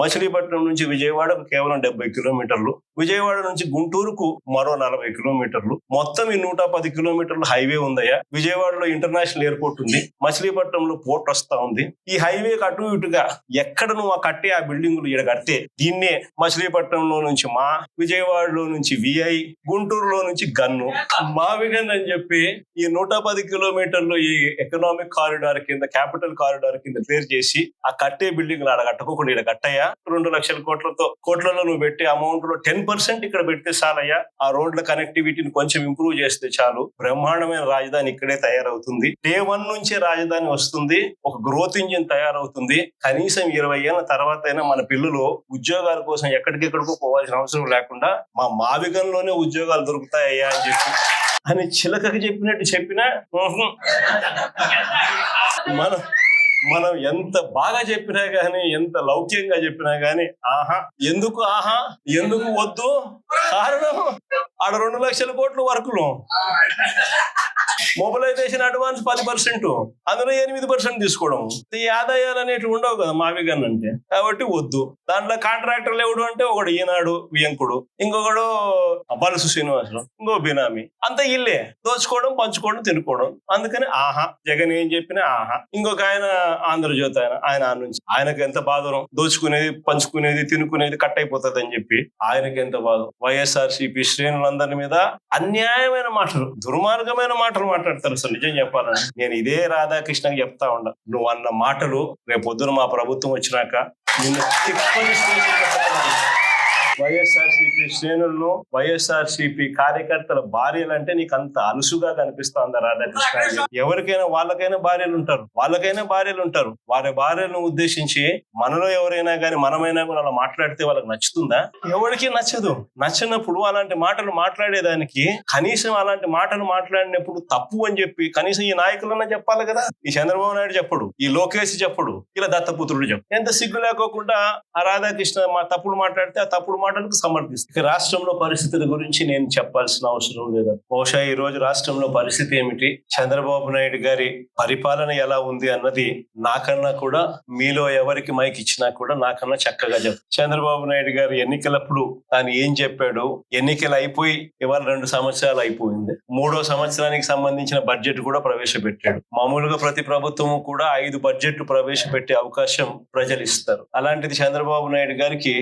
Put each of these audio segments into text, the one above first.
మచిలీపట్నం నుంచి విజయవాడకు కేవలం 70 కిలోమీటర్లు, విజయవాడ నుంచి గుంటూరుకు మరో 40 కిలోమీటర్లు, మొత్తం ఈ 110 కిలోమీటర్లు హైవే ఉందయ్యా. విజయవాడలో ఇంటర్నేషనల్ ఎయిర్పోర్ట్ ఉంది, మచిలీపట్నంలో పోర్ట్ వస్తా ఉంది. ఈ హైవే అటు ఇటుగా ఎక్కడ నువ్వు కట్టే ఆ బిల్డింగులు ఈడ కడితే దీన్నే మచిలీపట్నంలో నుంచి మా, విజయవాడలో నుంచి విఐ, గుంటూరులో నుంచి గన్ను, మావిగన్ అని చెప్పి ఈ 110 కిలోమీటర్లు ఈ ఎకనామిక్ కారిడార్ కింద, క్యాపిటల్ కారిడార్ కింద క్లియర్ చేసి ఆ కట్టే బిల్డింగ్ ఆడ కట్టుకోకుండా ఇక్కడ కట్టయ్యా. 2 లక్షల కోట్లలో నువ్వు పెట్టే అమౌంట్ లో 10% ఇక్కడ పెడితే చాలయ్యా. ఆ రోడ్ల కనెక్టివిటీని కొంచెం ఇంప్రూవ్ చేస్తే చాలు, బ్రహ్మాండమైన రాజధాని ఇక్కడే తయారవుతుంది. డే 1 నుంచే రాజధాని వస్తుంది, ఒక గ్రోత్ ఇంజిన్ తయారవుతుంది. కనీసం 20 ఏళ్ల తర్వాత అయినా మన పిల్లలు ఉద్యోగాల కోసం ఎక్కడికెక్కడికో పోవాల్సిన అవసరం లేకుండా మా మావిగంలోనే ఉద్యోగాలు దొరుకుతాయ్యా అని చిలకకి చెప్పినట్టు చెప్పినా మనం ఎంత బాగా చెప్పినా గానీ, ఎంత లౌక్యంగా చెప్పినా గానీ ఎందుకు వద్దు? కారణం ఆడ 2 లక్షల కోట్ల వర్కులు, మొబిలైజేషన్ అడ్వాన్స్ 10%, అందులో 8% తీసుకోవడం. ఈ ఆదాయాలు అనేవి ఉండవు కదా మావిగన్ అంటే, కాబట్టి వద్దు. దాంట్లో కాంట్రాక్టర్లు ఎవడు అంటే ఒకడు ఈనాడు వియంకుడు, ఇంకొకడు బలుసు శ్రీనివాసరావు, ఇంకో బినామీ, అంత ఇల్లే దోచుకోవడం, పంచుకోవడం, తినుకోవడం. అందుకని జగన్ ఏం చెప్పినా ఇంకొక ఆయన ఆంధ్రజ్యోతి ఆయన నుంచి ఆయనకు ఎంత బాధరం, దోచుకునేది, పంచుకునేది, తినుకునేది కట్ అయిపోతుంది అని చెప్పి ఆయనకి ఎంత బాధ. వైఎస్ఆర్సీపీ శ్రేణులందరి మీద అన్యాయమైన మాటలు, దుర్మార్గమైన మాటలు మాట్లాడతారు. అసలు నిజం చెప్పాలని నేను ఇదే రాధాకృష్ణకి చెప్తా ఉండ, నువ్వు అన్న మాటలు రేపొద్దున మా ప్రభుత్వం వచ్చినాక నిన్ను తిప్పని వైఎస్ఆర్సీపీ శ్రేణులను, వైఎస్ఆర్సీపీ కార్యకర్తల భార్యలంటే నీకు అంత అలుసుగా కనిపిస్తోందా రాధాకృష్ణ? ఎవరికైనా వాళ్ళకైనా భార్యలు ఉంటారు. వారి భార్యలను ఉద్దేశించి మనలో ఎవరైనా కానీ మనమైనా కూడా అలా మాట్లాడితే వాళ్ళకి నచ్చుతుందా? ఎవరికి నచ్చదు. నచ్చినప్పుడు అలాంటి మాటలు మాట్లాడేదానికి, కనీసం అలాంటి మాటలు మాట్లాడినప్పుడు తప్పు అని చెప్పి కనీసం ఈ నాయకులన్నా చెప్పాలి కదా. ఈ చంద్రబాబు నాయుడు చెప్పడు, ఈ లోకేష్ చెప్పడు, ఇలా దత్తపుత్రుడు చెప్పడు. ఎంత సిగ్గు లేకోకుండా ఆ రాధాకృష్ణ తప్పుడు మాట్లాడితే ఆ తప్పుడు మాటలకు సమర్థిస్తుంది. రాష్ట్రంలో పరిస్థితుల గురించి నేను చెప్పాల్సిన అవసరం లేదు. బహుశా ఈ రోజు రాష్ట్రంలో పరిస్థితి ఏమిటి, చంద్రబాబు నాయుడు గారి పరిపాలన ఎలా ఉంది అన్నది నాకన్నా కూడా, మీలో ఎవరికి మైక్ ఇచ్చినా కూడా నాకన్నా చక్కగా చెప్తారు. చంద్రబాబు నాయుడు గారు ఎన్నికలప్పుడు తాను ఏం చెప్పాడు, ఎన్నికలు అయిపోయి ఇవాళ 2 సంవత్సరాలు అయిపోయింది. 3వ సంవత్సరానికి సంబంధించిన బడ్జెట్ కూడా ప్రవేశపెట్టాడు. మామూలుగా ప్రతి ప్రభుత్వము కూడా 5 బడ్జెట్లు ప్రవేశపెట్టే అవకాశం ప్రజలు ఇస్తారు. అలాంటిది చంద్రబాబు నాయుడు గారికి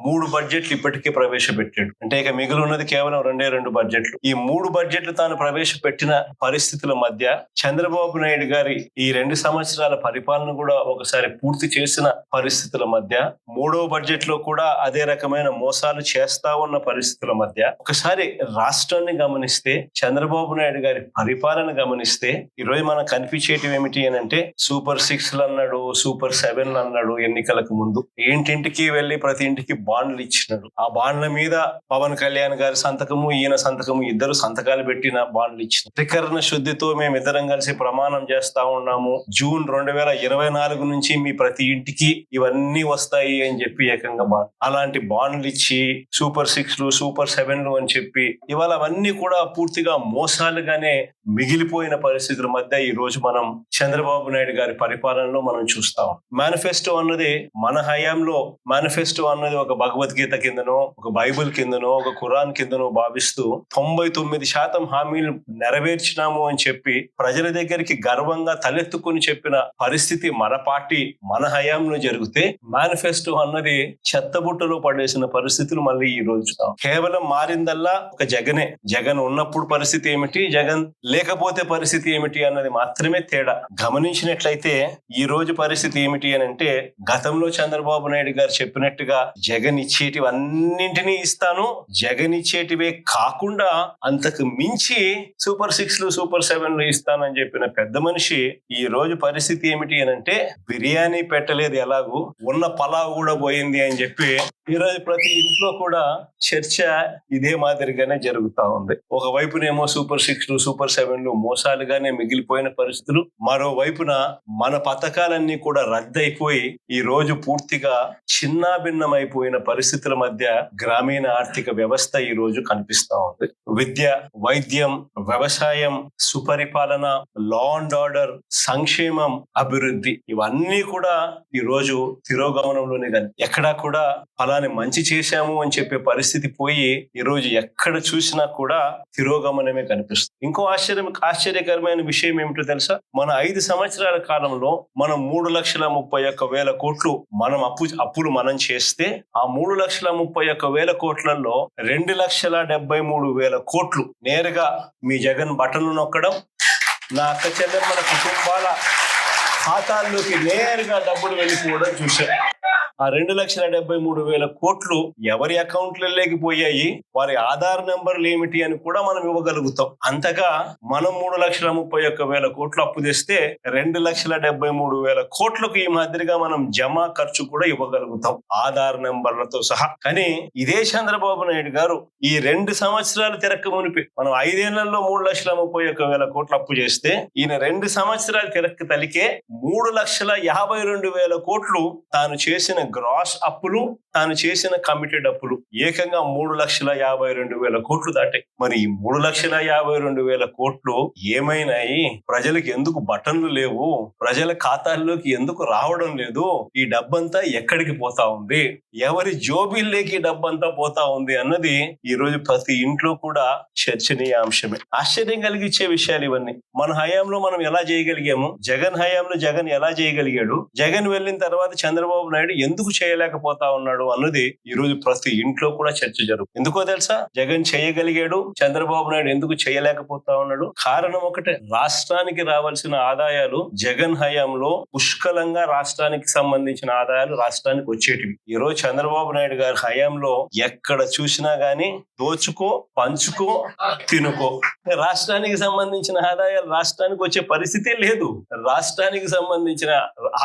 3 బడ్జెట్లు ఇప్పటికే ప్రవేశపెట్టాడు. అంటే ఇక మిగిలి ఉన్నది కేవలం 2 బడ్జెట్లు. ఈ 3 బడ్జెట్లు తాను ప్రవేశపెట్టిన పరిస్థితుల మధ్య చంద్రబాబు నాయుడు గారి ఈ 2 సంవత్సరాల పరిపాలన కూడా ఒకసారి పూర్తి చేసిన పరిస్థితుల మధ్య, 3వ బడ్జెట్ లో కూడా అదే రకమైన మోసాలు చేస్తా ఉన్న పరిస్థితుల మధ్య ఒకసారి రాష్ట్రాన్ని గమనిస్తే, చంద్రబాబు నాయుడు గారి పరిపాలన గమనిస్తే ఈరోజు మనకు కనిపించేటివి ఏమిటి అని అంటే, సూపర్ 6లు అన్నాడు, సూపర్ 7లు అన్నాడు. ఎన్నికలకు ముందు ఇంటింటికి వెళ్లి ప్రతి ఇంటికి బాండ్లు ఇచ్చినాడు. ఆ బాండ్ల మీద పవన్ కళ్యాణ్ గారి సంతకము, ఈయన సంతకము, ఇద్దరు సంతకాలు పెట్టిన బాండ్లు ఇచ్చిన. త్రికరణ శుద్ధితో మేమిద్దరం కలిసి ప్రమాణం చేస్తా ఉన్నాము, జూన్ 2024 నుంచి మీ ప్రతి ఇంటికి ఇవన్నీ వస్తాయి అని చెప్పి ఏకంగా బాండ్, అలాంటి బాండ్లు ఇచ్చి సూపర్ 6లు, సూపర్ 7లు అని చెప్పి ఇవాళ అవన్నీ కూడా పూర్తిగా మోసాలుగానే మిగిలిపోయిన పరిస్థితుల మధ్య ఈ రోజు మనం చంద్రబాబు నాయుడు గారి పరిపాలనలో మనం చూస్తాం. మేనిఫెస్టో అన్నది మన హయాంలో, మేనిఫెస్టో అన్నది ఒక భగవద్గీత కిందనో, ఒక బైబిల్ కిందనో, ఒక ఖురాన్ కిందనో భావిస్తూ 99% హామీలు నెరవేర్చినాము అని చెప్పి ప్రజల దగ్గరికి గర్వంగా తలెత్తుకుని చెప్పిన పరిస్థితి మన పార్టీ, మన హయాంలో జరిగితే, మేనిఫెస్టో అన్నది చెత్తబుట్టలో పడేసిన పరిస్థితులు మళ్ళీ ఈ రోజు కేవలం మారిందల్లా ఒక జగనే. జగన్ ఉన్నప్పుడు పరిస్థితి ఏమిటి, జగన్ లేకపోతే పరిస్థితి ఏమిటి అన్నది మాత్రమే తేడా. గమనించినట్లయితే ఈ రోజు పరిస్థితి ఏమిటి అని అంటే, గతంలో చంద్రబాబు నాయుడు గారు చెప్పినట్టుగా జగన్ ఇచ్చేటివన్నింటినీ ఇస్తాను, జగన్ ఇచ్చేటివే కాకుండా అంతకు మించి సూపర్ 6లు, సూపర్ 7లు ఇస్తానని చెప్పిన పెద్ద మనిషి ఈ రోజు పరిస్థితి ఏమిటి అని అంటే, బిర్యానీ పెట్టలేదు ఎలాగూ, ఉన్న పలావ్ కూడా పోయింది అని చెప్పి ఈ రోజు ప్రతి ఇంట్లో కూడా చర్చ ఇదే మాదిరిగానే జరుగుతా ఉంది. ఒకవైపునేమో సూపర్ 6లు, సూపర్ 7లు మోసాలుగానే మిగిలిపోయిన పరిస్థితులు, మరోవైపున మన పథకాలన్నీ కూడా రద్దయిపోయి ఈ రోజు పూర్తిగా చిన్నాభిన్నమైపోయిన పరిస్థితుల మధ్య మధ్య గ్రామీణ ఆర్థిక వ్యవస్థ ఈ రోజు కనిపిస్తా ఉంది. విద్య, వైద్యం, వ్యవసాయం, సుపరిపాలన, లా అండ్ ఆర్డర్, సంక్షేమం, అభివృద్ధి ఇవన్నీ కూడా ఈ రోజు తిరోగమనంలోనే కానీ ఎక్కడా కూడా ఫలాని మంచి చేశాము అని చెప్పే పరిస్థితి పోయి ఈ రోజు ఎక్కడ చూసినా కూడా తిరోగమనమే కనిపిస్తుంది. ఇంకో ఆశ్చర్యకరమైన విషయం ఏమిటో తెలుసా? మన 5 సంవత్సరాల కాలంలో మనం 3,31,000 కోట్లు మనం అప్పులు మనం చేస్తే ఆ 3,31,000 కోట్లలో 2,73,000 కోట్లు నేరుగా మీ జగన్ బటన్లు నొక్కడం, నా అక్క చెల్లెమ్మల కుటుంబాల ఖాతాల్లోకి నేరుగా డబ్బులు వెళ్ళిపోవడం చూశాం. ఆ 2,73,000 కోట్లు ఎవరి అకౌంట్లలోకి పోయాయి, వారి ఆధార్ నెంబర్లు ఏమిటి అని కూడా మనం ఇవ్వగలుగుతాం. అంతగా మనం 3,31,000 కోట్లు అప్పు తెస్తే 2,73,000 కోట్లకు ఈ మాదిరిగా మనం జమ ఖర్చు కూడా ఇవ్వగలుగుతాం ఆధార్ నెంబర్లతో సహా. కానీ ఇదే చంద్రబాబు నాయుడు గారు ఈ 2 సంవత్సరాలు తిరక్క మునిపి మనం 5 ఏళ్లలో 3,31,000 కోట్లు అప్పు చేస్తే ఈయన 2 సంవత్సరాలు తిరక్క తలికే 3,52,000 కోట్లు తాను చేసిన గ్రాస్ అప్పులు, తాను చేసిన కమిటెడ్ అప్పులు ఏకంగా 3,52,000 కోట్లు దాటాయి. మరి ఈ 3,52,000 కోట్లు ఏమైనాయి? ప్రజలకు ఎందుకు బటన్లు లేవు? ప్రజల ఖాతాల్లోకి ఎందుకు రావడం లేదు? ఈ డబ్బంతా ఎక్కడికి పోతా ఉంది? ఎవరి జోబీల్లోకి డబ్బంతా పోతా ఉంది అన్నది ఈ రోజు ప్రతి ఇంట్లో కూడా చర్చనీయాంశమే. ఆశ్చర్యం కలిగించే విషయాలు ఇవన్నీ. మన హయాంలో మనం ఎలా చేయగలిగాము? జగన్ హయాంలో జగన్ ఎలా చేయగలిగాడు? జగన్ వెళ్ళిన తర్వాత చంద్రబాబు నాయుడు ఎందుకు చేయలేకపోతా ఉన్నాడు అన్నది ఈ రోజు ప్రతి ఇంట్లో కూడా చర్చ జరుగుతుంది. ఎందుకో తెలుసా? జగన్ చేయగలిగాడు, చంద్రబాబు నాయుడు ఎందుకు చేయలేకపోతా ఉన్నాడు? కారణం ఒకటే, రాష్ట్రానికి రావాల్సిన ఆదాయాలు జగన్ హయాంలో పుష్కలంగా రాష్ట్రానికి సంబంధించిన ఆదాయాలు రాష్ట్రానికి వచ్చేటివి. ఈ రోజు చంద్రబాబు నాయుడు గారి హయాంలో ఎక్కడ చూసినా గానీ దోచుకో, పంచుకో, తినుకో. రాష్ట్రానికి సంబంధించిన ఆదాయాలు రాష్ట్రానికి వచ్చే పరిస్థితే లేదు. రాష్ట్రానికి సంబంధించిన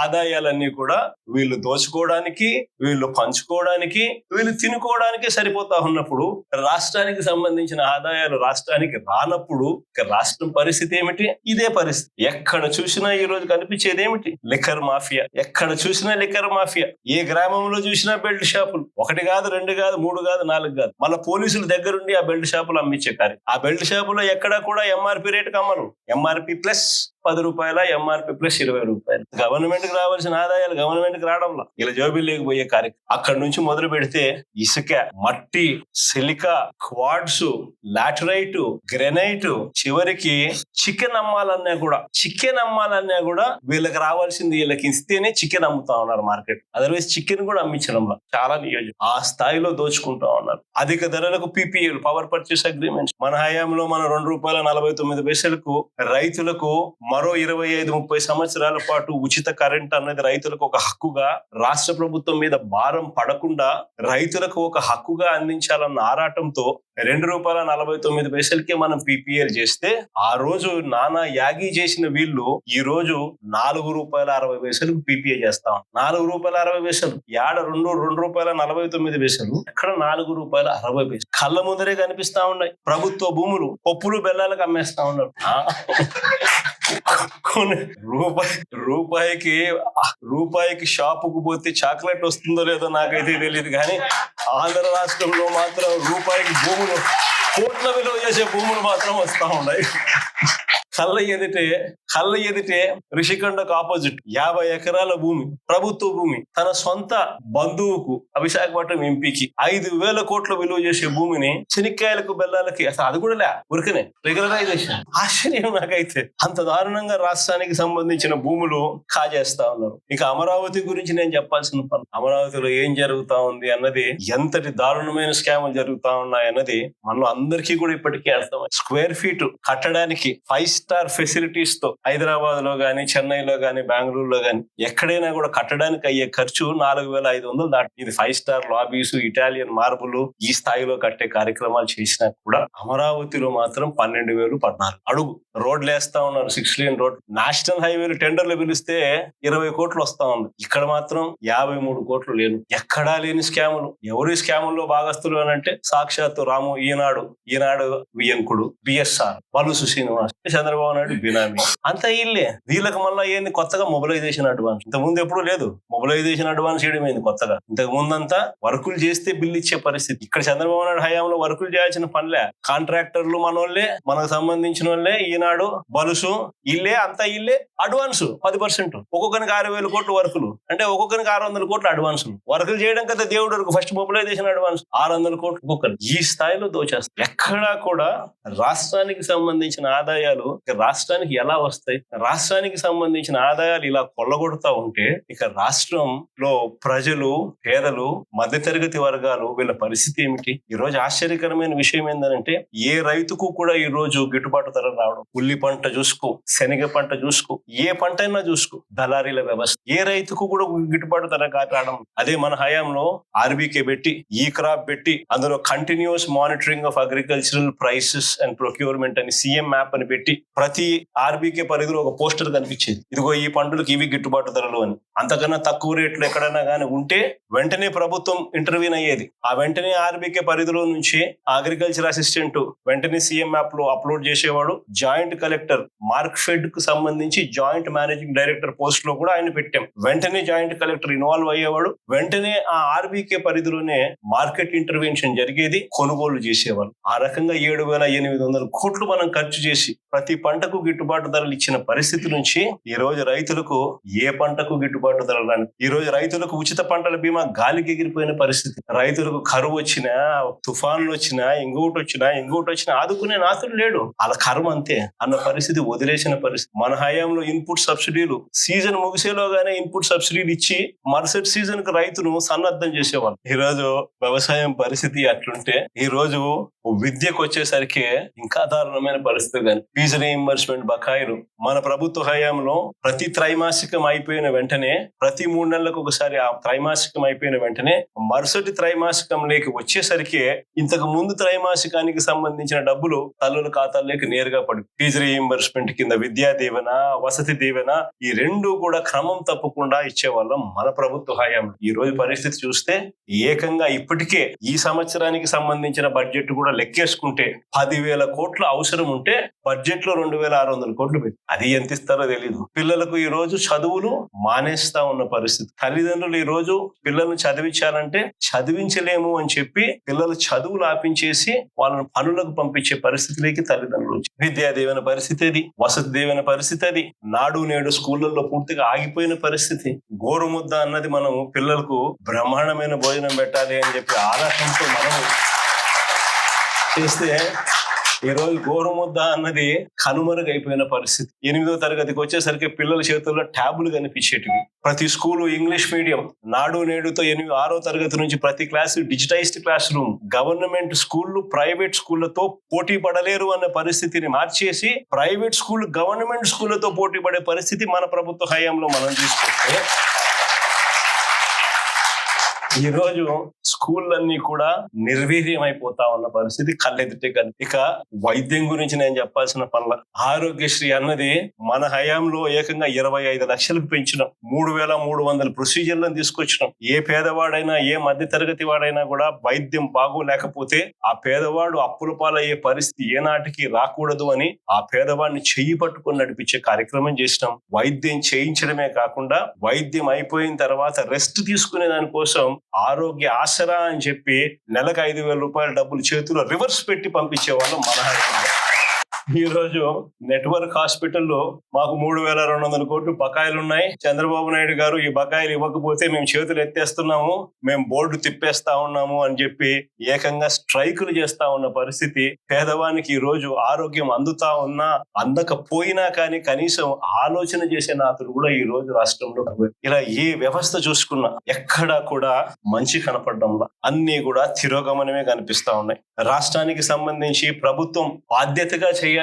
ఆదాయాలన్నీ కూడా వీళ్ళు దోచుకోవడానికి, వీళ్ళు పంచుకోవడానికి, వీళ్ళు తినుకోవడానికి సరిపోతా ఉన్నప్పుడు రాష్ట్రానికి సంబంధించిన ఆదాయాలు రాష్ట్రానికి రానప్పుడు రాష్ట్రం పరిస్థితి ఏమిటి? ఇదే పరిస్థితి. ఎక్కడ చూసినా ఈ రోజు కనిపించేది ఏమిటి? Liquor mafia. ఎక్కడ చూసినా లిక్కర్ మాఫియా. ఏ గ్రామంలో చూసినా బెల్ట్ షాపులు. 1 కాదు, 2 కాదు, 3 కాదు, 4 కాదు. మళ్ళీ పోలీసుల దగ్గరుండి ఆ బెల్ట్ షాపులు అమ్మించే కార్యం. ఆ బెల్ట్ షాపులో ఎక్కడా కూడా ఎంఆర్పి రేటుకి అమ్మరు. ఎంఆర్పి ప్లస్ 10 రూపాయల, ఎంఆర్పి ప్లస్ 20 రూపాయలు. గవర్నమెంట్ కి రావాల్సిన ఆదాయాలు గవర్నమెంట్ కి రావడంలో ఇలా జోబీలు లేకపోయే కార్యక్రమం. అక్కడి నుంచి మొదలు పెడితే ఇసుక, మట్టి, సిలికా, క్వాడ్స్, లాటరైట్, గ్రెనైట్, చివరికి చికెన్ అమ్మాలన్నా కూడా వీళ్ళకి రావాల్సింది వీళ్ళకి ఇస్తేనే చికెన్ అమ్ముతా ఉన్నారు మార్కెట్. అదర్వైజ్ చికెన్ కూడా అమ్మించడంలో చాలా నియోజకం ఆ స్థాయిలో దోచుకుంటా ఉన్నారు. అధిక ధరలకు పీపీఏలు, పవర్ పర్చేస్ అగ్రిమెంట్స్. మన హయాంలో మనం ₹2.49 రైతులకు మరో 25-30 సంవత్సరాల పాటు ఉచిత కరెంట్ అన్నది రైతులకు ఒక హక్కుగా, రాష్ట్ర ప్రభుత్వం మీద భారం పడకుండా రైతులకు ఒక హక్కుగా అందించాలన్న ఆరాటంతో ₹2.49 మనం పీపీఎల్ చేస్తే ఆ రోజు నానా యాగి చేసిన వీళ్ళు ఈ రోజు ₹4.60 పీపీఏ చేస్తాం. ₹4.60 యాడ ₹2.49 ఎక్కడ ₹4.60 కళ్ళ ముందరే కనిపిస్తా ఉన్నాయి. ప్రభుత్వ భూములు పప్పులు బెల్లాలకు అమ్మేస్తా ఉన్నారు. రూపాయికి షాపుకు పోతే చాక్లెట్ వస్తుందో లేదో నాకైతే తెలియదు, కానీ ఆంధ్ర రాష్ట్రంలో మాత్రం రూపాయికి భూములు, కోట్ల విలువ చేసే భూములు మాత్రం వస్తా ఉన్నాయి. కళ్ళ ఎదిటే రిషికొండకు ఆపోజిట్ 50 ఎకరాల భూమి, ప్రభుత్వ భూమి, తన సొంత బంధువుకు విశాఖపట్నం ఎంపీకి 5,000 కోట్ల విలువ చేసే భూమిని శనిక్కాయలకు, బెల్లాలకి అసలు అది కూడా ఉరికనే రెగ్యులరైజేషన్. ఆశ్చర్యం నాకైతే. అంత దారుణంగా రాష్ట్రానికి సంబంధించిన భూములు కాజేస్తా ఉన్నారు. ఇక అమరావతి గురించి నేను చెప్పాల్సిన పని. అమరావతిలో ఏం జరుగుతా ఉంది అన్నది, ఎంతటి దారుణమైన స్కాములు జరుగుతా ఉన్నాయన్నది మనలో అందరికీ కూడా ఇప్పటికీ అర్థమైంది. స్క్వేర్ ఫీట్ కట్టడానికి 5 స్టార్ ఫెసిలిటీస్ తో హైదరాబాద్ లో గానీ, చెన్నైలో గానీ, బెంగళూరులో గానీ ఎక్కడైనా కూడా కట్టడానికి అయ్యే ఖర్చు 4,500 దాటి. ఇది 5 స్టార్ లాబీస్, ఇటాలియన్ మార్బుల్ ఈ స్థాయిలో కట్టే కార్యక్రమాలు చేసినా కూడా అమరావతిలో మాత్రం 12,000, 14 అడుగు రోడ్లు వేస్తా ఉన్నారు. 6 లేన్ రోడ్. నేషనల్ హైవేలు టెండర్లు పిలిస్తే 20 కోట్లు వస్తా ఉంది. ఇక్కడ మాత్రం 53 కోట్లు లేను. ఎక్కడా లేని స్కాములు. ఎవరి స్కాముల్లో భాగస్తులు అని అంటే సాక్షాత్తు రాము, ఈనాడు వియంకుడు, బిఎస్ఆర్, బలుసు శ్రీనివాస్, చంద్రబాబు చంద్రబాబు నాయుడు బినామీ, అంతా ఇల్లే. వీళ్ళకి మళ్ళీ ఏంది కొత్తగా మొబిలైజేషన్ అడ్వాన్స్. ఇంతకు ముందు ఎప్పుడు లేదు మొబిలైజేషన్ అడ్వాన్స్ చేయడం ఏంది కొత్తగా. ఇంతకు ముందంతా వర్కులు చేస్తే బిల్లు ఇచ్చే పరిస్థితి. ఇక్కడ చంద్రబాబు నాయుడు హయాంలో వర్కులు చేయాల్సిన పనిలే. కాంట్రాక్టర్లు మనోళ్లే, మనకు సంబంధించిన వాళ్ళే, ఈనాడు బలుసు ఇల్లే, అంతా ఇల్లే. అడ్వాన్స్ 10%, ఒక్కొక్కరికి 6,000 కోట్లు వర్కులు అంటే ఒక్కొక్కరికి 600 కోట్లు అడ్వాన్స్. వర్కులు చేయడం కదా దేవుడు వరకు ఫస్ట్ మొబిలైజేషన్ అడ్వాన్స్ 600 కోట్లు ఒక్కొక్కరు. ఈ స్థాయిలో దోచేస్తారు. ఎక్కడా కూడా రాష్ట్రానికి సంబంధించిన ఆదాయాలు రాష్ట్రానికి ఎలా వస్తాయి? రాష్ట్రానికి సంబంధించిన ఆదాయాలు ఇలా కొల్లగొడతా ఉంటే ఇక రాష్ట్రంలో ప్రజలు, పేదలు, మధ్యతరగతి వర్గాలు వీళ్ళ పరిస్థితి ఏమిటి? ఈ రోజు ఆశ్చర్యకరమైన విషయం ఏంటంటే ఏ రైతుకు కూడా ఈ రోజు గిట్టుబాటు ధర రావడం. ఉల్లి పంట చూసుకో, శనగ పంట చూసుకో, ఏ పంట అయినా చూసుకో, దళారీల వ్యవస్థ. ఏ రైతుకు కూడా గిట్టుబాటు ధర రావడం. అదే మన హయాంలో ఆర్బీకే పెట్టి, ఈ క్రాప్ పెట్టి, అందులో continuous monitoring of agricultural prices and procurement అని సీఎం మ్యాప్ అని పెట్టి ప్రతి ఆర్బీకే పరిధిలో ఒక పోస్టర్ కనిపించేది. ఇదిగో ఈ పంటలకు ఇవి గిట్టుబాటు ధరలు అని. అంతకన్నా తక్కువ రేట్లు ఎక్కడైనా కానీ ఉంటే వెంటనే ప్రభుత్వం ఇంటర్వ్యూన్ అయ్యేది. ఆ వెంటనే ఆర్బీకే పరిధిలో నుంచి అగ్రికల్చర్ అసిస్టెంట్ వెంటనే సీఎం యాప్ లో అప్లోడ్ చేసేవాడు. జాయింట్ కలెక్టర్ మార్క్ఫెడ్ కు సంబంధించి జాయింట్ మేనేజింగ్ డైరెక్టర్ పోస్ట్ లో కూడా ఆయన పెట్టాం. వెంటనే జాయింట్ కలెక్టర్ ఇన్వాల్వ్ అయ్యేవాడు. వెంటనే ఆ ఆర్బీకే పరిధిలోనే మార్కెట్ ఇంటర్వెన్షన్ జరిగేది, కొనుగోలు చేసేవాళ్ళు. ఆ రకంగా 7,800 కోట్లు మనం ఖర్చు చేసి ప్రతి పంటకు గిట్టుబాటు ధరలు ఇచ్చిన పరిస్థితి నుంచి ఈ రోజు రైతులకు ఏ పంటకు గిట్టుబాటు ధరలు రాని, ఈ రోజు రైతులకు ఉచిత పంటల బీమా గాలికి ఎగిరిపోయిన పరిస్థితి. రైతులకు కరువు వచ్చినా, తుఫాన్లు వచ్చినా, ఇంకోటి వచ్చినా ఆదుకునే నాతుడు లేడు. వాళ్ళ కర్మ అంతే అన్న పరిస్థితి వదిలేసిన పరిస్థితి. మన హయాంలో ఇన్పుట్ సబ్సిడీలు సీజన్ ముగిసేలోగానే ఇన్పుట్ సబ్సిడీలు ఇచ్చి మరుసటి సీజన్ కు రైతును సన్నద్ధం చేసేవాళ్ళు. ఈ రోజు వ్యవసాయం పరిస్థితి అట్లుంటే ఈ రోజు విద్యకు వచ్చేసరికి ఇంకా దారుణమైన పరిస్థితి. కానీ ఫీజు రీయింబర్స్మెంట్ బకాయిలు మన ప్రభుత్వ హయాంలో ప్రతి త్రైమాసికం అయిపోయిన వెంటనే, ప్రతి 3 నెలలకు ఒకసారి ఆ త్రైమాసికం అయిపోయిన వెంటనే మరుసటి త్రైమాసికం లేక వచ్చేసరికి ఇంతకు ముందు త్రైమాసికానికి సంబంధించిన డబ్బులు తల్లుల ఖాతాల్లోకి నేరుగా పడి ఫీజు రీయింబర్స్మెంట్ కింద విద్యా దీవెన, వసతి దీవెన ఈ రెండు కూడా క్రమం తప్పకుండా ఇచ్చేవాళ్ళం మన ప్రభుత్వ హయాంలో. ఈ రోజు పరిస్థితి చూస్తే ఏకంగా ఇప్పటికే ఈ సంవత్సరానికి సంబంధించిన బడ్జెట్ కూడా లెక్కేసుకుంటే 10,000 కోట్ల అవసరం ఉంటే బడ్జెట్ లో 2,600 కోట్లు పెట్టి అది ఎంత ఇస్తారో తెలీదు. పిల్లలకు ఈ రోజు చదువులు మానేస్తా ఉన్న పరిస్థితి. తల్లిదండ్రులు ఈ రోజు పిల్లల్ని చదివించాలంటే చదివించలేము అని చెప్పి పిల్లలు చదువులు ఆపించేసి వాళ్ళని పనులకు పంపించే పరిస్థితిలోకి తల్లిదండ్రులు. విద్యా దీవెన పరిస్థితి అది, వసతి దీవెన పరిస్థితి అది, నాడు నేడు స్కూళ్లలో పూర్తిగా ఆగిపోయిన పరిస్థితి. గోరుముద్ద అన్నది మనం పిల్లలకు బ్రహ్మాండమైన భోజనం పెట్టాలి అని చెప్పి ఆలోచనతో మనము చేస్తే ఈ రోజు గోరుముద్ద అన్నది కనుమరుగైపోయిన పరిస్థితి. 8వ తరగతికి వచ్చేసరికి పిల్లల చేతుల్లో ట్యాబులు కనిపించేటివి. ప్రతి స్కూలు ఇంగ్లీష్ మీడియం. నాడు నేడుతో 6వ తరగతి నుంచి ప్రతి class digitized classroom. Government స్కూళ్లు ప్రైవేట్ స్కూళ్లతో పోటీ పడలేరు అన్న పరిస్థితిని మార్చేసి ప్రైవేట్ స్కూల్ గవర్నమెంట్ స్కూళ్లతో పోటీ పడే పరిస్థితి మన ప్రభుత్వ హయాంలో మనం తీసుకొస్తే ఈ రోజు స్కూళ్ళన్నీ కూడా నిర్వీర్యం అయిపోతా ఉన్న పరిస్థితి కళ్ళెదుటే. కానీ ఇక వైద్యం గురించి నేను చెప్పాల్సిన పనుల. ఆరోగ్యశ్రీ అన్నది మన హయాంలో ఏకంగా 25 లక్షలకు పెంచినాం. 3,300 ప్రొసీజర్లను తీసుకొచ్చినాం. ఏ పేదవాడైనా, ఏ మధ్య తరగతి వాడైనా కూడా వైద్యం బాగోలేకపోతే ఆ పేదవాడు అప్పుల పాలయ్యే పరిస్థితి ఏనాటికి రాకూడదు అని ఆ పేదవాడిని చెయ్యి పట్టుకొని నడిపించే కార్యక్రమం చేసినాం. వైద్యం చేయించడమే కాకుండా వైద్యం అయిపోయిన తర్వాత రెస్ట్ తీసుకునే దానికోసం ఆరోగ్య ఆసరా అని చెప్పి నెలకు 5,000 రూపాయల డబ్బులు చేతిలో రివర్స్ పెట్టి పంపించే వాళ్ళం మన హయాంలో. ఈ రోజు నెట్వర్క్ హాస్పిటల్లో మాకు 3,200 కోట్లు బకాయిలు ఉన్నాయి. చంద్రబాబు నాయుడు గారు ఈ బకాయిలు ఇవ్వకపోతే మేము చేతులు ఎత్తేస్తున్నాము, మేము బోర్డు తిప్పేస్తా ఉన్నాము అని చెప్పి ఏకంగా స్ట్రైకులు చేస్తా ఉన్న పరిస్థితి. పేదవానికి ఈ రోజు ఆరోగ్యం అందుతా ఉన్నా, అందకపోయినా కానీ కనీసం ఆలోచన చేసే నాతులు కూడా ఈ రోజు రాష్ట్రంలో. ఇలా ఏ వ్యవస్థ చూసుకున్నా ఎక్కడా కూడా మంచి కనపడడంలా, అన్ని కూడా తిరోగమనమే కనిపిస్తా ఉన్నాయి. రాష్ట్రానికి సంబంధించి ప్రభుత్వం బాధ్యతగా చేయాల్సినవి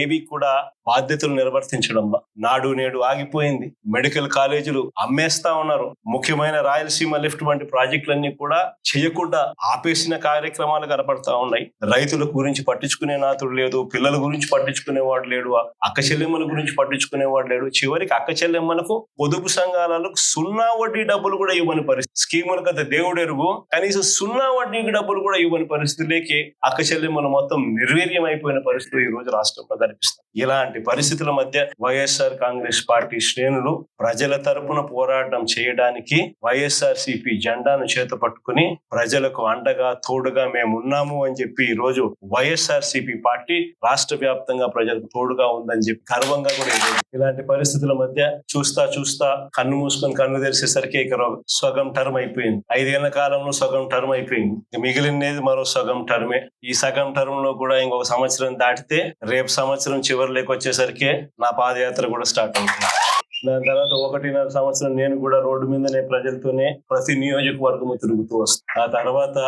ఏవి కూడా బాధ్యతలు నిర్వర్తించడంలో నాడు నేడు ఆగిపోయింది. మెడికల్ కాలేజీలు అమ్మేస్తా ఉన్నారు. ముఖ్యమైన రాయలసీమ లిఫ్ట్ వంటి ప్రాజెక్టులన్నీ కూడా చేయకుండా ఆపేసిన కార్యక్రమాలు కనపడతా ఉన్నాయి. రైతుల గురించి పట్టించుకునే నాతుడు లేదు, పిల్లల గురించి పట్టించుకునేవాడు లేడు, అక్క చెల్లెమ్మల గురించి పట్టించుకునేవాడు లేడు. చివరికి అక్క చెల్లెమ్మలకు పొదుపు సంఘాలకు 0 వడ్డీ డబ్బులు కూడా ఇవ్వని పరిస్థితి. స్కీముల కదా దేవుడు ఎరుగు, కనీసం 0 వడ్డీకి డబ్బులు కూడా ఇవ్వని పరిస్థితిలోకి అక్క చెల్లెమ్మలు మొత్తం నిర్వీర్యం అయిపోయిన పరిస్థితులు ఈ రోజు రాష్ట్రంలో కనిపిస్తాయి. ఇలాంటి ఇలాంటి పరిస్థితుల మధ్య వైఎస్ఆర్ కాంగ్రెస్ పార్టీ శ్రేణులు ప్రజల తరపున పోరాటం చేయడానికి వైఎస్ఆర్సీపీ జెండాను చేత పట్టుకుని ప్రజలకు అండగా తోడుగా మేము ఉన్నాము అని చెప్పి ఈ రోజు వైఎస్ఆర్సీపీ పార్టీ రాష్ట్ర వ్యాప్తంగా ప్రజలకు తోడుగా ఉందని చెప్పి గర్వంగా కూడా ఇలాంటి పరిస్థితుల మధ్య చూస్తా కన్ను మూసుకొని కన్ను తెరిసేసరికి ఇక సగం టర్మ్ అయిపోయింది. 5 ఏళ్ల కాలంలో సగం టర్మ్ అయిపోయింది. మిగిలినది మరో సగం టర్మే. ఈ సగం టర్మ్ లో కూడా ఇంకొక సంవత్సరం దాటితే రేపు సంవత్సరం చివరిలోకి వచ్చేసరికి నా పాదయాత్ర కూడా స్టార్ట్ అవుతుంది. దాని తర్వాత 1.5 సంవత్సరం నేను కూడా రోడ్డు మీదనే ప్రజలతోనే ప్రతి నియోజకవర్గము తిరుగుతూ వస్తాను. ఆ తర్వాత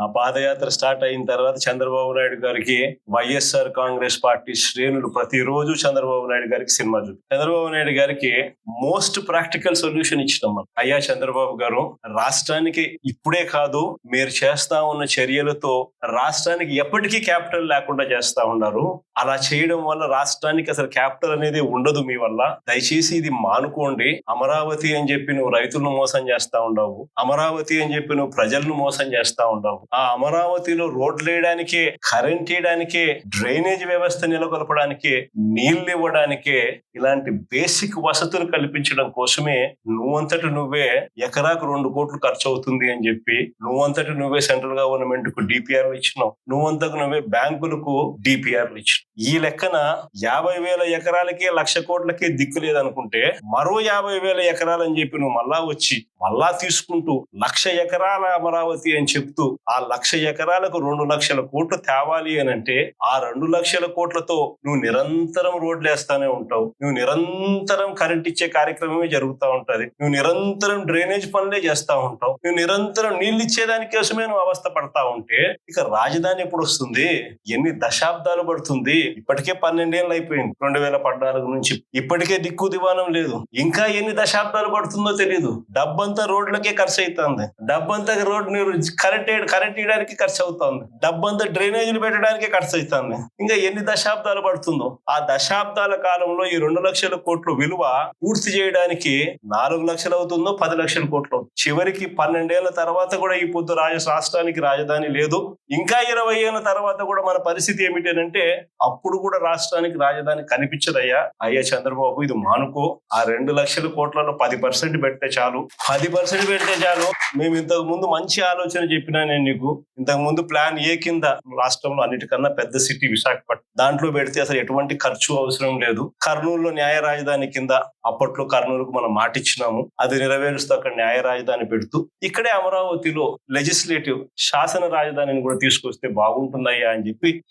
ఆ పాదయాత్ర స్టార్ట్ అయిన తర్వాత చంద్రబాబు నాయుడు గారికి వైఎస్ఆర్ కాంగ్రెస్ పార్టీ శ్రేణులు ప్రతిరోజు చంద్రబాబు నాయుడు గారికి సినిమా చంద్రబాబు నాయుడు గారికి మోస్ట్ ప్రాక్టికల్ సొల్యూషన్ ఇచ్చినాం. అయ్యా చంద్రబాబు గారు, రాష్ట్రానికి ఇప్పుడే కాదు మీరు చేస్తా ఉన్న చర్యలతో రాష్ట్రానికి ఎప్పటికీ క్యాపిటల్ లేకుండా చేస్తా ఉన్నారు. అలా చేయడం వల్ల రాష్ట్రానికి అసలు క్యాపిటల్ అనేది ఉండదు మీ వల్ల. దయచేసి ఇది మానుకోండి. అమరావతి అని చెప్పి నువ్వు రైతులను మోసం చేస్తా ఉండవు. అమరావతి అని చెప్పి నువ్వు ప్రజలను మోసం చేస్తా ఉండవు. ఆ అమరావతిలో రోడ్లు వేయడానికే, కరెంట్ వేయడానికే, డ్రైనేజ్ వ్యవస్థ నెలకొల్పడానికే, నీళ్లు ఇవ్వడానికే, ఇలాంటి బేసిక్ వసతులు కల్పించడం కోసమే నువ్వంతటి నువ్వే ఎకరాకు 2 కోట్లు ఖర్చు అవుతుంది అని చెప్పి నువ్వంతటి నువ్వే సెంట్రల్ గవర్నమెంట్ కు డిపిఆర్లు ఇచ్చినావు. నువ్వంతకు నువ్వే బ్యాంకులకు డిపిఆర్లు ఇచ్చినావు. ఈ లెక్కన 50,000 ఎకరాలకే 1,00,000 కోట్లకే దిక్కు లేదనుకుంటే మరో 50,000 ఎకరాలు అని చెప్పి నువ్వు మళ్ళా తీసుకుంటూ 1,00,000 ఎకరాల అమరావతి అని చెప్తూ ఆ 1,00,000 ఎకరాలకు 2,00,000 కోట్లు తేవాలి అని అంటే ఆ 2,00,000 కోట్లతో నువ్వు నిరంతరం రోడ్లు వేస్తానే ఉంటావు. నువ్వు నిరంతరం కరెంట్ ఇచ్చే కార్యక్రమమే జరుగుతూ ఉంటది. నువ్వు నిరంతరం డ్రైనేజ్ పనులే చేస్తా ఉంటావు. నువ్వు నిరంతరం నీళ్లు ఇచ్చేదాని కోసమే నువ్వు అవస్థ పడతా ఉంటే ఇక రాజధాని ఎప్పుడు వస్తుంది? ఎన్ని దశాబ్దాలు పడుతుంది? ఇప్పటికే 12 ఏళ్ళు అయిపోయింది 2014 నుంచి. ఇప్పటికే దిక్కు దివానం లేదు. ఇంకా ఎన్ని దశాబ్దాలు పడుతుందో తెలియదు. డబ్బంతా రోడ్లకే ఖర్చు అవుతుంది. డబ్బంతా రోడ్ కరెంట్ వేయడానికి ఖర్చు అవుతుంది. డబ్బంతా డ్రైనేజీలు పెట్టడానికి ఖర్చు అవుతుంది. ఇంకా ఎన్ని దశాబ్దాలు పడుతుందో. ఆ దశాబ్దాల కాలంలో ఈ 2,00,000 కోట్ల విలువ పూర్తి చేయడానికి 4 లక్షలు అవుతుందో 10 లక్షల కోట్లు. చివరికి 12 ఏళ్ల తర్వాత కూడా ఈ పొద్దు రాష్ట్రానికి రాజధాని లేదు. ఇంకా 20 ఏళ్ల తర్వాత కూడా మన పరిస్థితి ఏమిటంటే అప్పుడు కూడా రాష్ట్రానికి రాజధాని కనిపించదయ్యా. అయ్యా చంద్రబాబు, ఇది మానుకో. ఆ 2,00,000 కోట్లలో 10% పెడితే చాలు. 10% పెడితే చాలు. మేము ఇంతకు ముందు మంచి ఆలోచన చెప్పినా నేను నీకు. ఇంతకు ముందు ప్లాన్ ఏ కింద రాష్ట్రంలో అన్నిటికన్నా పెద్ద సిటీ విశాఖపట్నం, దాంట్లో పెడితే అసలు ఎటువంటి ఖర్చు అవసరం లేదు. కర్నూలులో న్యాయ రాజధాని కింద అప్పట్లో కర్నూలుకు మనం మాటిచ్చినాము. అది నెరవేరుస్తూ అక్కడ న్యాయ రాజధాని పెడుతూ ఇక్కడే అమరావతిలో లెజిస్లేటివ్ శాసన రాజధానిని కూడా తీసుకొస్తే బాగుంటుందయ్యా అని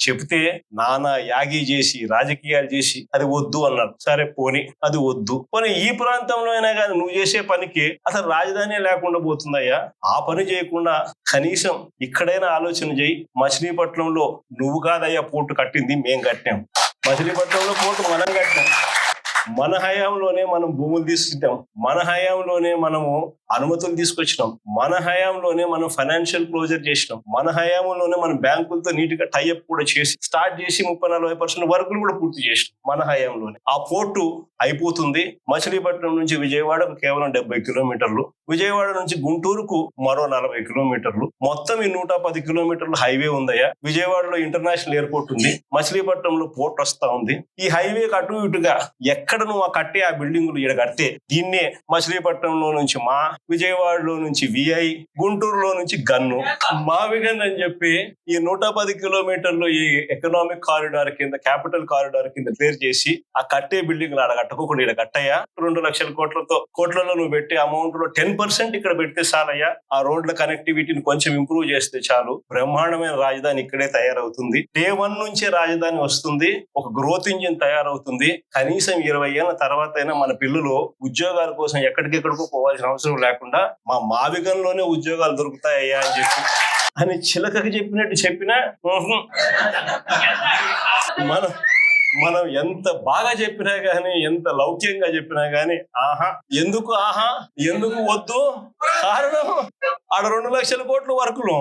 చెప్తే నానా యాగి చేసి రాజకీయాలు చేసి అది వద్దు అన్నారు. సరే పోనీ, అది వద్దు. పోనీ ఈ ప్రాంతంలో అయినా కానీ నువ్వు చేసే పనికి అసలు రాజధాని లేకుండా పోతుందయ్యా. ఆ పని చేయకుండా కనీసం ఇక్కడైనా ఆలోచన చేయి. మచిలీపట్నంలో నువ్వు కాదయ్యా పోర్టు కట్టింది, మేం కట్టాం. మచిలీపట్నంలో పోర్టు మనం కట్టాం. మన హయాంలోనే మనం భూములు తీసుకుంటాం. మన హయాంలోనే మనము అనుమతులు తీసుకొచ్చినాం. మన హయాంలోనే మనం ఫైనాన్షియల్ క్లోజర్ చేసినాం. మన హయాంలోనే మనం బ్యాంకులతో నీట్గా టైఅప్ కూడా చేసి స్టార్ట్ చేసి 30-40% వర్కులు కూడా పూర్తి చేసినాం మన హయాంలోనే. ఆ పోర్టు అయిపోతుంది. మచిలీపట్నం నుంచి విజయవాడకు కేవలం 70 కిలోమీటర్లు, విజయవాడ నుంచి గుంటూరుకు మరో 40 కిలోమీటర్లు, మొత్తం ఈ 110 కిలోమీటర్లు హైవే ఉందయ్యా. విజయవాడలో ఇంటర్నేషనల్ ఎయిర్పోర్ట్ ఉంది, మచిలీపట్నంలో పోర్ట్ వస్తా ఉంది. ఈ హైవేకి అటు ఇటుగా ఎక్కడ నువ్వు కట్టే ఆ బిల్డింగులు ఇక్కడ కడితే దీన్నే మచిలీపట్నంలో నుంచి మా, విజయవాడలో నుంచి విఐ, గుంటూరులో నుంచి గన్ను, మావిగన్ అని చెప్పి ఈ 110 కిలోమీటర్లు ఈ ఎకనామిక్ కారిడార్ కింద, క్యాపిటల్ కారిడార్ కింద క్లియర్ చేసి ఆ కట్టే బిల్డింగ్ ఆడ కట్టుకోకుండా ఇక్కడ కట్టయ్యా. 2,00,000 కోట్లలో నువ్వు పెట్టే అమౌంట్ లో 10% ఇక్కడ పెడితే చాలయ్యా. ఆ రోడ్ల కనెక్టివిటీని కొంచెం ఇంప్రూవ్ చేస్తే చాలు. బ్రహ్మాండమైన రాజధాని ఇక్కడే తయారవుతుంది. డే 1 నుంచే రాజధాని వస్తుంది. ఒక గ్రోత్ ఇంజిన్ తయారవుతుంది. కనీసం 20 ఏళ్ల తర్వాత అయినా మన పిల్లలు ఉద్యోగాల కోసం ఎక్కడికెక్కడికో పోవాల్సిన అవసరం లేకుండా మా మావిగంలోనే ఉద్యోగాలు దొరుకుతాయ్యా అని చిలకకి చెప్పినట్టు చెప్పినా మనం ఎంత బాగా చెప్పినా గానీ, ఎంత లౌక్యంగా చెప్పినా గానీ ఎందుకు వద్దు? కారణం ఆడ 2,00,000 కోట్ల వర్కులు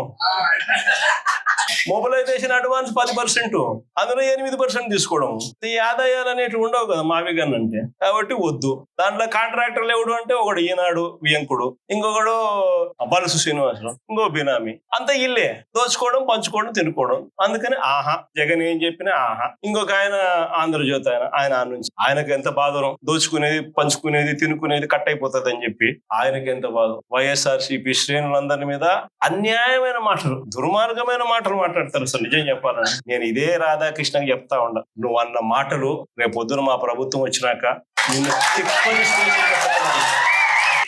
మొబిలైజేషన్ అడ్వాన్స్ 10%, అందులో 8% తీసుకోవడం. ఈ ఆదాయాలు అనేటివి ఉండవు కదా మావిగన్ అంటే. కాబట్టి వద్దు. దాంట్లో కాంట్రాక్టర్లు ఎవడు అంటే ఒకడు ఈనాడు వియంకుడు, ఇంకొకడు బలుసు శ్రీనివాసరావు, ఇంకో బినామీ. అంతా ఇల్లే దోచుకోవడం, పంచుకోవడం, తినుకోవడం. అందుకని ఆహా జగన్ ఏం చెప్పినా ఆహా. ఇంకొక ఆయన ఆంధ్రజ్యోతి ఆయన నుంచి ఆయనకు ఎంత బాధరం, దోచుకునేది, పంచుకునేది, తినుకునేది కట్ అయిపోతుంది అని చెప్పి ఆయనకి ఎంత బాధ. వైఎస్ఆర్సీపీ శ్రేణులందరి మీద అన్యాయమైన మాటలు, దుర్మార్గమైన మాటలు మాట్లాడతారు. అసలు నిజం చెప్పాలని నేను ఇదే రాధాకృష్ణకి చెప్తా ఉండ, నువ్వు అన్న మాటలు రేపు పొద్దున మా ప్రభుత్వం వచ్చినాక నిన్ను తిప్పని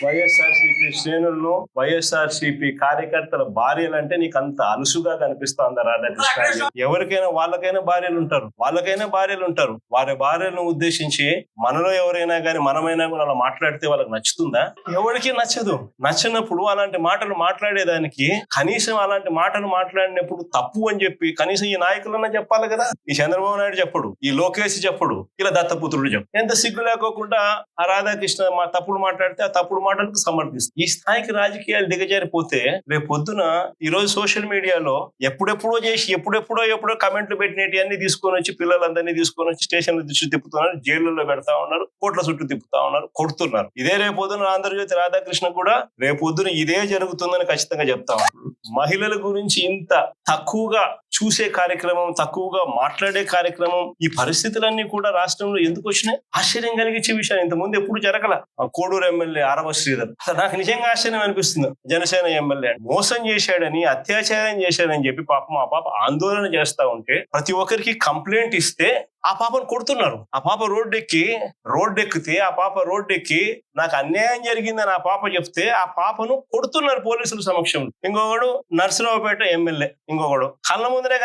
వైఎస్ఆర్సీపీ శ్రేణులను, వైఎస్ఆర్సీపీ కార్యకర్తల భార్యలంటే నీకు అంత అలుసుగా కనిపిస్తోందా రాధాకృష్ణ? ఎవరికైనా వాళ్ళకైనా భార్యలు ఉంటారు. వారి భార్యలను ఉద్దేశించి మనలో ఎవరైనా కానీ మనమైనా కూడా అలా మాట్లాడితే వాళ్ళకి నచ్చుతుందా? ఎవరికి నచ్చదు. నచ్చినప్పుడు అలాంటి మాటలు మాట్లాడేదానికి కనీసం అలాంటి మాటలు మాట్లాడినప్పుడు తప్పు అని చెప్పి కనీసం ఈ నాయకులన్నా చెప్పాలి కదా. ఈ చంద్రబాబు నాయుడు చెప్పడు, ఈ లోకేష్ చెప్పడు, ఇలా దత్తపుత్రుడు చెప్పడు. ఎంత సిగ్గు లేకోకుండా ఆ రాధాకృష్ణ తప్పుడు మాట్లాడితే ఆ తప్పుడు మాటలకు సమర్థిస్తుంది. ఈ స్థాయికి రాజకీయాలు దిగజారిపోతే రేపు పొద్దున ఈ రోజు సోషల్ మీడియాలో ఎప్పుడెప్పుడో కమెంట్లు పెట్టినవి అన్ని తీసుకొని వచ్చి పిల్లలందరినీ తీసుకొని వచ్చి స్టేషన్ల చుట్టూ తిప్పుతున్నారు, జైళ్ళలో పెడతా ఉన్నారు, కోట్ల చుట్టూ తిప్పుతా ఉన్నారు, కొడుతున్నారు. ఇదే రేపు పొద్దున ఆంధ్రజ్యోతి రాధాకృష్ణ కూడా రేపు పొద్దున ఇదే జరుగుతుందని ఖచ్చితంగా చెప్తా ఉన్నారు. మహిళల గురించి ఇంత తక్కువగా చూసే కార్యక్రమం, తక్కువగా మాట్లాడే కార్యక్రమం, ఈ పరిస్థితులన్నీ కూడా రాష్ట్రంలో ఎందుకు వచ్చినాయి? ఆశ్చర్యం కలిగించే విషయం. ఇంతకుముందు ఎప్పుడు జరగల. కోడూరు ఎమ్మెల్యే ఆరవ శ్రీధర్, అసలు నాకు నిజంగా ఆశ్చర్యం అనిపిస్తుంది. జనసేన ఎమ్మెల్యే మోసం చేశాడని, అత్యాచారం చేశాడని చెప్పి పాపం ఆ పాప ఆందోళన చేస్తా ఉంటే ప్రతి ఒక్కరికి కంప్లైంట్ ఇస్తే ఆ పాపను కొడుతున్నారు. ఆ పాప రోడ్డెక్కితే ఆ పాప రోడ్డెక్కి నాకు అన్యాయం జరిగిందని ఆ పాప చెప్తే ఆ పాపను కొడుతున్నారు పోలీసుల సమక్షంలో. ఇంకొకడు నర్సరావుపేట ఎమ్మెల్యే, ఇంకొకడు కళ్ళ ముందరే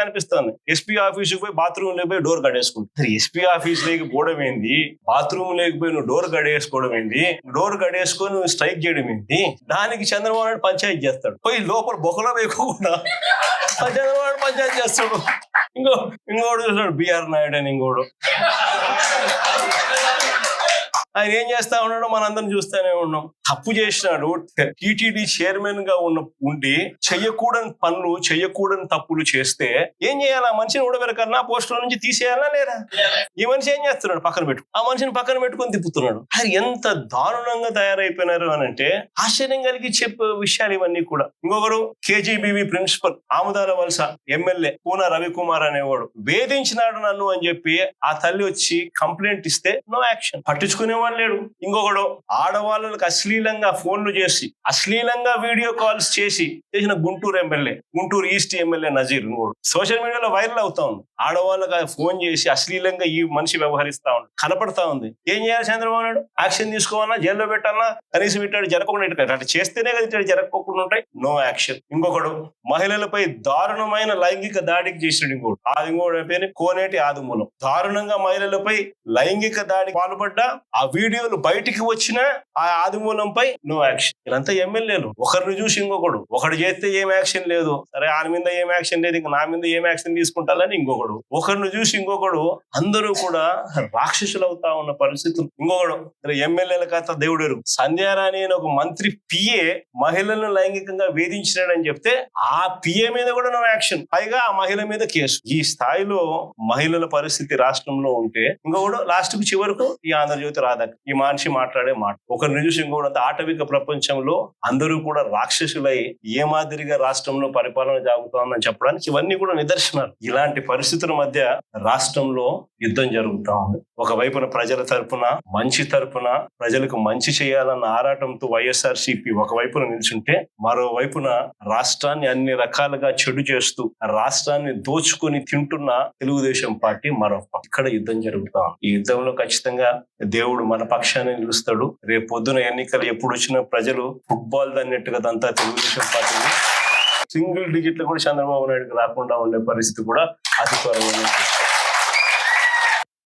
కనిపిస్తాను ఎస్పీ ఆఫీసుకి పోయి బాత్రూమ్ లేకపోయి డోర్ గడేసుకుంటారు. ఎస్పీ ఆఫీస్ లేకి పోవడం ఏంది, బాత్రూమ్ లేకపోయి నువ్వు డోర్ గడేసుకోవడం ఏంది, డోర్ గడేసుకొని నువ్వు స్ట్రైక్ చేయడం ఏంది? దానికి చంద్రబాబు నాయుడు పంచాయతీ చేస్తాడు. పోయి లోపల బొక్కలో వేయకుండా చంద్రబాబు నాయుడు పంచాయతీ చేస్తాడు. ఇంకోడు బిఆర్ నాయుడు అని ఇంకోడు ఆయన ఏం చేస్తా ఉన్నాడో మనందరం చూస్తూనే ఉన్నాం. తప్పు చేసినాడు. టీటీడీ చైర్మన్ గా ఉండి చెయ్యకూడని తప్పులు చేస్తే ఏం చేయాలి? ఆ మనిషిని ఊడబెరకన్నా పోస్టుల నుంచి తీసేయాలా లేదా? ఈ మనిషి ఏం చేస్తున్నాడు? పక్కన పెట్టు, ఆ మనిషిని పక్కన పెట్టుకొని తిప్పుతున్నాడు. అది ఎంత దారుణంగా తయారైపోయినారు అని అంటే ఆశ్చర్యం కలిగి చెప్పే విషయాలు ఇవన్నీ కూడా. ఇంకొకరు కేజీబీవీ ప్రిన్సిపల్ ఆముదాల వలస ఎమ్మెల్యే పూన రవికుమార్ అనేవాడు వేధించినాడు నన్ను అని చెప్పి ఆ తల్లి వచ్చి కంప్లైంట్ ఇస్తే నో యాక్షన్, పట్టించుకునే లేడు. ఇంకొకడు ఆడవాళ్ళకి అశ్లీలంగా ఫోన్లు చేసి, అశ్లీలంగా వీడియో కాల్స్ చేసిన గుంటూరు ఈస్ట్ ఎమ్మెల్యే నజీర్ ఇంకోడు సోషల్ మీడియాలో వైరల్ అవుతా ఉంది. ఆడవాళ్ళకి ఫోన్ చేసి అశ్లీలంగా ఈ మనిషి వ్యవహరిస్తా ఉంది, కనపడతా ఉంది. ఏం చేయాలి చంద్రబాబు నాయుడు? యాక్షన్ తీసుకోవాలా, జైల్లో పెట్టాలా? కనీసం ఇట్టాడు జరగకుండా, అట్లా చేస్తేనే కదా ఇట్లా జరగకుండా ఉంటాయి. No action. ఇంకొకడు మహిళలపై దారుణమైన లైంగిక దాడికి చేసినాడు. ఇంకోడు పేరు కోనేటి ఆదిమూలం. దారుణంగా మహిళలపై లైంగిక దాడికి పాల్పడ్డా ఆ వీడియోలు బయటికి వచ్చిన ఆ ఆదిమూలంపై నో యాక్షన్. ఇదంతా ఎమ్మెల్యేలు. ఒకరిని చూసి ఒకడు చేస్తే ఏం యాక్షన్ లేదు, సరే ఆయన మీద ఏం యాక్షన్ లేదు, ఇంకా నా మీద ఏం యాక్షన్ తీసుకుంటారని ఇంకొకడు, ఒకరిని చూసి ఇంకొకడు. అందరూ కూడా రాక్షసులు అవుతా ఉన్న పరిస్థితులు. ఇంకొకడు ఎమ్మెల్యేల కథ దేవుడు. సంధ్యారాణి అని ఒక మంత్రి పిఏ మహిళలను లైంగికంగా వేధించినాడని చెప్తే ఆ పిఏ మీద కూడా నో యాక్షన్, పైగా ఆ మహిళ మీద కేసు. ఈ స్థాయిలో మహిళల పరిస్థితి రాష్ట్రంలో ఉంటే ఇంకొకడు లాస్ట్ కు చివరకు ఈ ఆంధ్రజ్యోతి రాధా ఈ మనిషి మాట్లాడే మాట ఒకరిని చూసి ఇంకొకటి. ఆటవిక ప్రపంచంలో అందరూ కూడా రాక్షసులై ఏ మాదిరిగా రాష్ట్రంలో పరిపాలన జరుగుతుందని చెప్పడానికి ఇవన్నీ కూడా నిదర్శనాలు. ఇలాంటి పరిస్థితుల మధ్య రాష్ట్రంలో యుద్ధం జరుగుతా ఉంది. ఒకవైపున ప్రజల తరపున, ప్రజలకు మంచి చేయాలన్న ఆరాటంతో వైఎస్ఆర్సీపీ ఒకవైపున నిల్చుంటే, మరోవైపున రాష్ట్రాన్ని అన్ని రకాలుగా చెడు చేస్తూ రాష్ట్రాన్ని దోచుకొని తింటున్న తెలుగుదేశం పార్టీ ఇక్కడ యుద్ధం జరుగుతా ఉంది. ఈ యుద్ధంలో ఖచ్చితంగా దేవుడు మన పక్షాన్ని నిలుస్తాడు. రేపు పొద్దున ఎన్నికలు ఎప్పుడు వచ్చినా ప్రజలు ఫుట్బాల్ అన్నట్టుగా అంతా తెలుగుదేశం పార్టీని సింగిల్ డిజిట్లు కూడా చంద్రబాబు నాయుడుకి రాకుండా ఉండే పరిస్థితి కూడా అతి త్వరలో